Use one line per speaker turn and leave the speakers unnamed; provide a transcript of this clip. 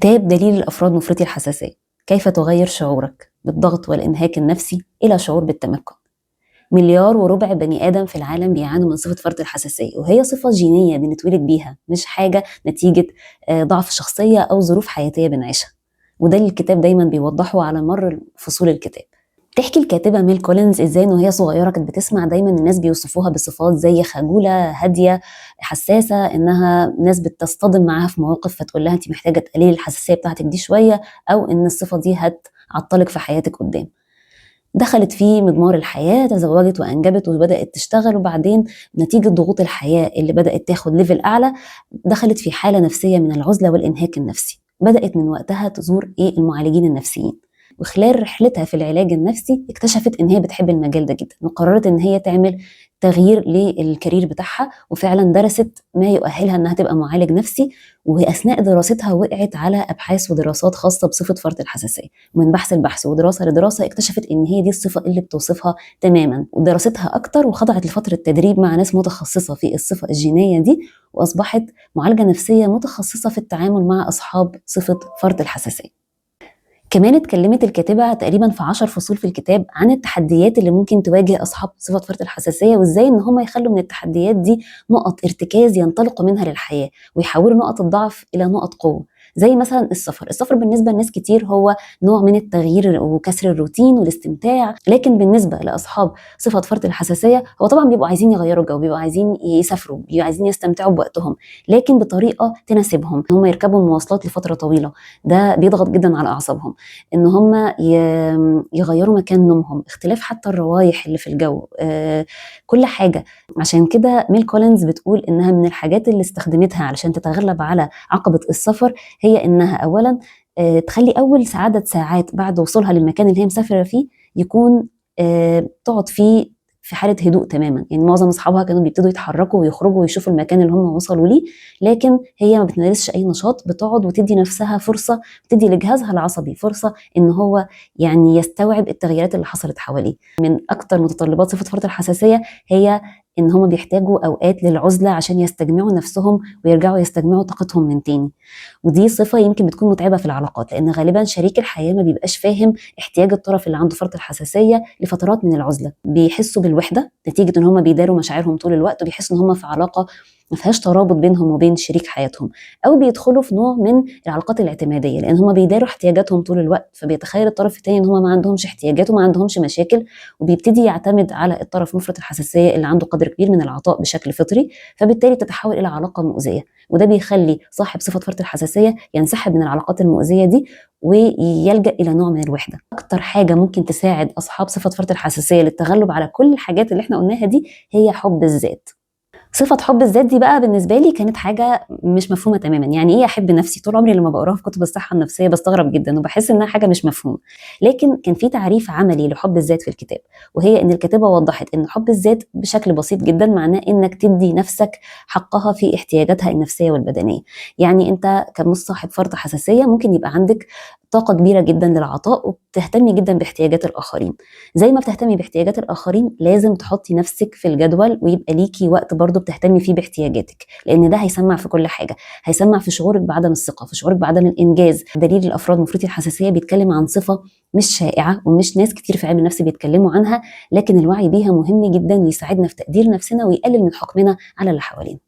كتاب دليل الأفراد مفرطي الحساسية، كيف تغير شعورك بالضغط والإنهاك النفسي إلى شعور بالتمكن. 1.4 مليار بني آدم في العالم بيعانوا من صفة فرط الحساسية، وهي صفة جينية بنتولد بيها، مش حاجة نتيجة ضعف شخصية أو ظروف حياتية بنعيشها. وده اللي الكتاب دايما بيوضحه على مر فصول الكتاب. تحكي الكاتبة ميل كولينز ازاي انه هي صغيرة كانت بتسمع دايما الناس بيوصفوها بصفات زي خجولة، هادية، حساسة، انها ناس بتصطدم معاها في مواقف فتقول لها انت محتاجة تقللي الحساسية بتاعتك دي شوية، او ان الصفة دي هتعطلك في حياتك قدام. دخلت في مضمار الحياة، تزوجت وأنجبت وبدأت تشتغل، وبعدين نتيجة ضغوط الحياة اللي بدأت تاخد ليفل أعلى دخلت في حالة نفسية من العزلة والإنهاك النفسي. بدأت من وقتها تزور المعالجين النفسيين، وخلال رحلتها في العلاج النفسي اكتشفت ان هي بتحب المجال ده جدا، وقررت ان هي تعمل تغيير للكارير بتاعها، وفعلا درست ما يؤهلها انها تبقى معالج نفسي. واثناء دراستها وقعت على ابحاث ودراسات خاصه بصفه فرط الحساسيه، ومن بحث لبحث ودراسه لدراسه اكتشفت ان هي دي الصفه اللي بتوصفها تماما، ودراستها اكتر وخضعت لفتره تدريب مع ناس متخصصه في الصفه الجينيه دي، واصبحت معالجه نفسيه متخصصه في التعامل مع اصحاب صفه فرط الحساسيه. كمان اتكلمت الكاتبة تقريبا في 10 فصول في الكتاب عن التحديات اللي ممكن تواجه أصحاب صفة فرط الحساسية، وإزاي إن هم يخلوا من التحديات دي نقط ارتكاز ينطلقوا منها للحياة، ويحولوا نقط الضعف إلى نقط قوة. زي مثلا السفر بالنسبة لناس كتير هو نوع من التغيير وكسر الروتين والاستمتاع، لكن بالنسبة لأصحاب صفة فرط الحساسية هو طبعا بيبقوا عايزين يغيروا جو، بيبقوا عايزين يسافروا، بيبقوا عايزين يستمتعوا بوقتهم، لكن بطريقة تناسبهم. هم يركبوا المواصلات لفترة طويلة، ده بيضغط جدا على أعصابهم. ان هم يغيروا مكان نومهم، اختلاف حتى الروايح اللي في الجو، كل حاجة. عشان كده ميل كولينز بتقول انها من الحاجات اللي استخدمتها علشان تتغلب على عقبة السفر هي انها اولا تخلي اول عدد ساعات بعد وصولها للمكان اللي هي مسافرة فيه يكون تقعد فيه في حالة هدوء تماما. يعني معظم اصحابها كانوا بيبتدوا يتحركوا ويخرجوا ويشوفوا المكان اللي هم وصلوا ليه، لكن هي ما بتمارسش اي نشاط، بتقعد وتدي نفسها فرصة، تدي لجهازها العصبي فرصة ان هو يعني يستوعب التغييرات اللي حصلت حواليه. من اكتر متطلبات صفة فرط الحساسية هي ان هم بيحتاجوا اوقات للعزلة عشان يستجمعوا نفسهم ويرجعوا يستجمعوا طاقتهم من تاني. ودي صفة يمكن بتكون متعبة في العلاقات، لان غالبا شريك الحياة ما بيبقاش فاهم احتياج الطرف اللي عنده فرط الحساسية لفترات من العزلة. بيحسوا بالوحدة نتيجة ان هم بيداروا مشاعرهم طول الوقت، وبيحسوا ان هم في علاقة ما فيهاش ترابط بينهم وبين شريك حياتهم، او بيدخلوا في نوع من العلاقات الاعتماديه، لان هم بيداروا احتياجاتهم طول الوقت، فبيتخيل الطرف الثاني ان هم ما عندهمش احتياجات وما عندهمش مشاكل، وبيبتدي يعتمد على الطرف مفرط الحساسيه اللي عنده قدر كبير من العطاء بشكل فطري، فبالتالي تتحول الى علاقه مؤذيه. وده بيخلي صاحب صفه فرط الحساسيه ينسحب من العلاقات المؤذيه دي ويلجأ إلى نوع من الوحدة. أكتر حاجة ممكن تساعد أصحاب صفة فرط الحساسية للتغلب على كل الحاجات اللي احنا قلناها دي هي حب الذات. صفة حب الذات دي بقى بالنسبة لي كانت حاجة مش مفهومة تماما. يعني ايه احب نفسي؟ طول عمري لما بقراها في كتب الصحة النفسية بستغرب جدا وبحس انها حاجة مش مفهومة، لكن كان في تعريف عملي لحب الذات في الكتاب، وهي ان الكاتبة وضحت ان حب الذات بشكل بسيط جدا معناه انك تدي نفسك حقها في احتياجاتها النفسية والبدنية. يعني انت كمش صاحب فرط حساسية ممكن يبقى عندك طاقة كبيرة جدا للعطاء وبتهتمي جدا باحتياجات الآخرين. زي ما بتهتمي باحتياجات الآخرين لازم تحطي نفسك في الجدول، ويبقى ليكي وقت برضو بتهتمي فيه باحتياجاتك، لأن ده هيسمع في كل حاجة. هيسمع في شعورك بعدم الثقة، في شعورك بعدم الإنجاز. دليل الأفراد مفرطي الحساسية بيتكلم عن صفة مش شائعة ومش ناس كتير في علم النفس بيتكلموا عنها، لكن الوعي بيها مهم جدا ويساعدنا في تقدير نفسنا ويقلل من حكمنا على اللي حوالينا.